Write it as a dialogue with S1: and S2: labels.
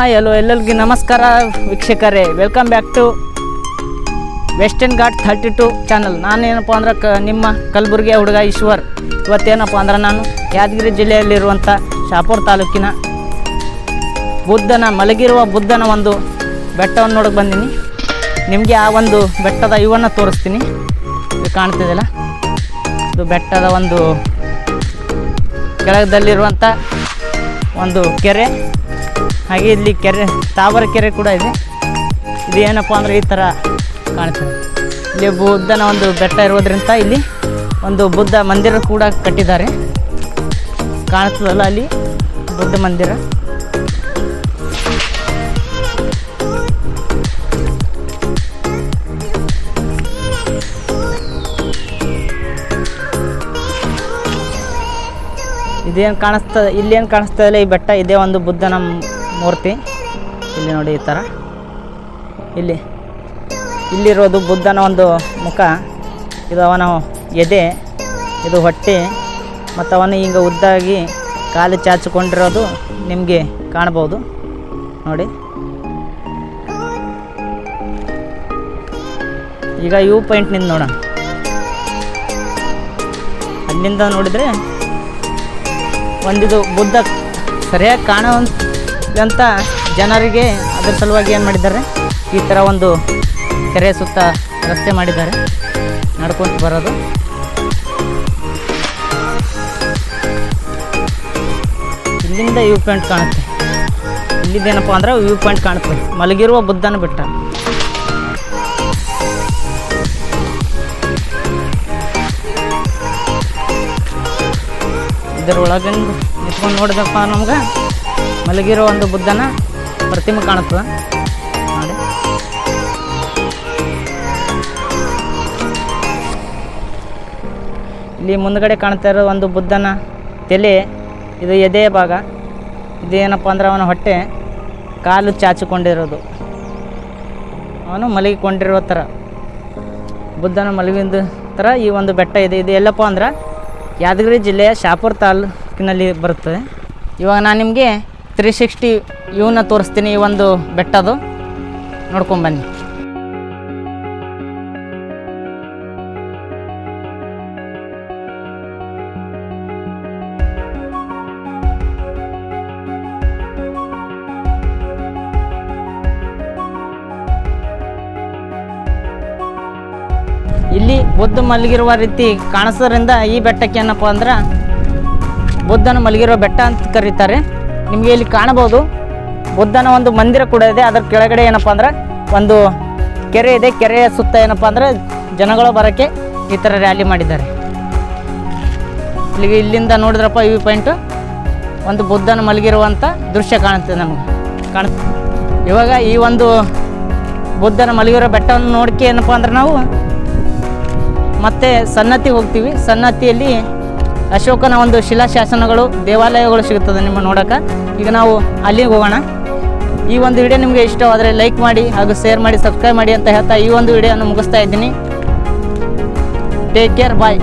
S1: Hi hello ಎಲ್ಲರಿಗೂ ನಮಸ್ಕಾರ ವೀಕ್ಷಕರೇ, welcome back to Western Ghat 32 channel. ನಾನೇನಪ್ಪ ಅಂದ್ರೆ ನಿಮ್ಮ ಕಲಬುರಗಿಯ ಹುಡುಗ ಈಶ್ವರ್. ಇವತ್ತೇನಪ್ಪ ಅಂದ್ರೆ ನಾನು ಯಾದಗಿರಿ ಜಿಲ್ಲೆಯಲ್ಲಿರುವಂಥ ಶಾಪುರ್ ತಾಲೂಕಿನ ಮಲಗಿರುವ ಬುದ್ಧನ ಒಂದು ಬೆಟ್ಟವನ್ನು ನೋಡಕ್ಕೆ ಬಂದೀನಿ. ನಿಮಗೆ ಆ ಒಂದು ಬೆಟ್ಟದ ಇವನ್ನು ತೋರಿಸ್ತೀನಿ. ಇದು ಕಾಣ್ತಿದೆಯಲ್ಲ, ಇದು ಬೆಟ್ಟದ ಒಂದು ಕೆಳಗದಲ್ಲಿರುವಂಥ ಒಂದು ಕೆರೆ, ಹಾಗೆ ಇಲ್ಲಿ ತಾವರ ಕೆರೆ ಕೂಡ ಇದೆ. ಇದು ಏನಪ್ಪ ಅಂದರೆ ಈ ಥರ ಕಾಣ್ತದೆ. ಇಲ್ಲಿ ಬುದ್ಧನ ಒಂದು ಬೆಟ್ಟ ಇರೋದ್ರಿಂದ ಇಲ್ಲಿ ಒಂದು ಬುದ್ಧ ಮಂದಿರ ಕೂಡ ಕಟ್ಟಿದ್ದಾರೆ. ಕಾಣ್ತದಲ್ಲ ಅಲ್ಲಿ ಬುದ್ಧ ಮಂದಿರ. ಇದೇನು ಕಾಣಿಸ್ತದೆ, ಇಲ್ಲೇನು ಕಾಣಿಸ್ತದಲ್ಲ ಈ ಬೆಟ್ಟ, ಇದೇ ಒಂದು ಬುದ್ಧನ ಮೂರ್ತಿ. ಇಲ್ಲಿ ನೋಡಿ ಈ ಥರ ಇಲ್ಲಿರೋದು ಬುದ್ಧನ ಒಂದು ಮುಖ. ಇದು ಅವನ ಎದೆ, ಇದು ಹೊಟ್ಟೆ, ಮತ್ತು ಅವನು ಈಗ ಉದ್ದಾಗಿ ಕಾಲು ಚಾಚಿಕೊಂಡಿರೋದು ನಿಮಗೆ ಕಾಣ್ಬೋದು ನೋಡಿ. ಈಗ ಯೂ ಪಾಯಿಂಟ್ನಿಂದ ನೋಡೋಣ. ಅಲ್ಲಿಂದ ನೋಡಿದರೆ ಒಂದಿದು ಬುದ್ಧ ಸರಿಯಾಗಿ ಕಾಣುವಂಥ ಜನರಿಗೆ ಅದರ ಸಲುವಾಗಿ ಏನು ಮಾಡಿದ್ದಾರೆ, ಈ ಥರ ಒಂದು ಕೆರೆ ಸುತ್ತ ರಸ್ತೆ ಮಾಡಿದ್ದಾರೆ ನಡ್ಕೊಂಡು ಬರೋದು. ಇಲ್ಲಿಂದ ವ್ಯೂ ಪಾಯಿಂಟ್ ಕಾಣುತ್ತೆ. ಇಲ್ಲಿದ್ದೇನಪ್ಪ ಅಂದ್ರೆ ವ್ಯೂ ಪಾಯಿಂಟ್ ಕಾಣುತ್ತೆ, ಮಲಗಿರುವ ಬುದ್ಧನ ಬೆಟ್ಟ. ಇದರೊಳಗಿಂದ ನಿಂತ್ಕೊಂಡು ನೋಡಿದಪ್ಪ ನಮ್ಗೆ ಮಲಗಿರೋ ಒಂದು ಬುದ್ಧನ ಪ್ರತಿಮೆ ಕಾಣುತ್ತದೆ ನೋಡಿ. ಇಲ್ಲಿ ಮುಂದ್ಗಡೆ ಕಾಣ್ತಾ ಇರೋ ಒಂದು ಬುದ್ಧನ ತಲೆ, ಇದು ಎದೆಯ ಭಾಗ. ಇದೇನಪ್ಪ ಅಂದ್ರೆ ಅವನ ಹೊಟ್ಟೆ, ಕಾಲು ಚಾಚಿಕೊಂಡಿರೋದು, ಅವನು ಮಲಗಿಕೊಂಡಿರೋ ಥರ ಬುದ್ಧನ ಮಲಗಿದ ಥರ ಈ ಒಂದು ಬೆಟ್ಟ ಇದೆ. ಇದು ಎಲ್ಲಪ್ಪ ಅಂದ್ರೆ ಯಾದಗಿರಿ ಜಿಲ್ಲೆಯ ಶಾಪುರ್ ತಾಲೂಕಿನಲ್ಲಿ ಬರುತ್ತದೆ. ಇವಾಗ ನಾನು ನಿಮಗೆ 360 ವ್ಯೂನ ತೋರಿಸ್ತೀನಿ. ಈ ಒಂದು ಬೆಟ್ಟದು ನೋಡ್ಕೊಂಬನ್ನಿ. ಇಲ್ಲಿ ಬುದ್ಧ ಮಲಗಿರುವ ರೀತಿ ಕಾಣಿಸೋದ್ರಿಂದ ಈ ಬೆಟ್ಟಕ್ಕೆ ಏನಪ್ಪ ಅಂದ್ರೆ ಬುದ್ಧನ ಮಲಗಿರೋ ಬೆಟ್ಟ ಅಂತ ಕರೀತಾರೆ. ನಿಮಗೆ ಇಲ್ಲಿ ಕಾಣಬಹುದು ಬುದ್ಧನ ಒಂದು ಮಂದಿರ ಕೂಡ ಇದೆ. ಅದರ ಕೆಳಗಡೆ ಏನಪ್ಪ ಅಂದ್ರೆ ಒಂದು ಕೆರೆ ಇದೆ. ಕೆರೆಯ ಸುತ್ತ ಏನಪ್ಪ ಅಂದ್ರೆ ಜನಗಳು ಬರೋಕ್ಕೆ ಈ ಥರ ರ್ಯಾಲಿ ಮಾಡಿದ್ದಾರೆ. ಇಲ್ಲಿಂದ ನೋಡಿದ್ರಪ್ಪ ವ್ಯೂ ಪಾಯಿಂಟು ಒಂದು ಬುದ್ಧನ ಮಲಗಿರುವಂಥ ದೃಶ್ಯ ಕಾಣುತ್ತೆ ನಮಗೆ ಇವಾಗ ಈ ಒಂದು ಬುದ್ಧನ ಮಲಗಿರೋ ಬೆಟ್ಟವನ್ನು ನೋಡಕ್ಕೆ ಏನಪ್ಪ ಅಂದ್ರೆ ನಾವು ಮತ್ತೆ ಸನ್ನತಿ ಹೋಗ್ತೀವಿ. ಸನ್ನತಿಯಲ್ಲಿ ಅಶೋಕನ ಒಂದು ಶಿಲಾಶಾಸನಗಳು, ದೇವಾಲಯಗಳು ಸಿಗುತ್ತದೆ ನಿಮ್ಮ ನೋಡೋಕೆ. ಈಗ ನಾವು ಅಲ್ಲಿಗೆ ಹೋಗೋಣ. ಈ ಒಂದು ವಿಡಿಯೋ ನಿಮಗೆ ಇಷ್ಟವಾದರೆ ಲೈಕ್ ಮಾಡಿ ಹಾಗೂ ಶೇರ್ ಮಾಡಿ, ಸಬ್ಸ್ಕ್ರೈಬ್ ಮಾಡಿ ಅಂತ ಹೇಳ್ತಾ ಈ ಒಂದು ವಿಡಿಯೋನ ಮುಗಿಸ್ತಾ ಇದ್ದೀನಿ. ಟೇಕ್ ಕೇರ್, ಬಾಯ್.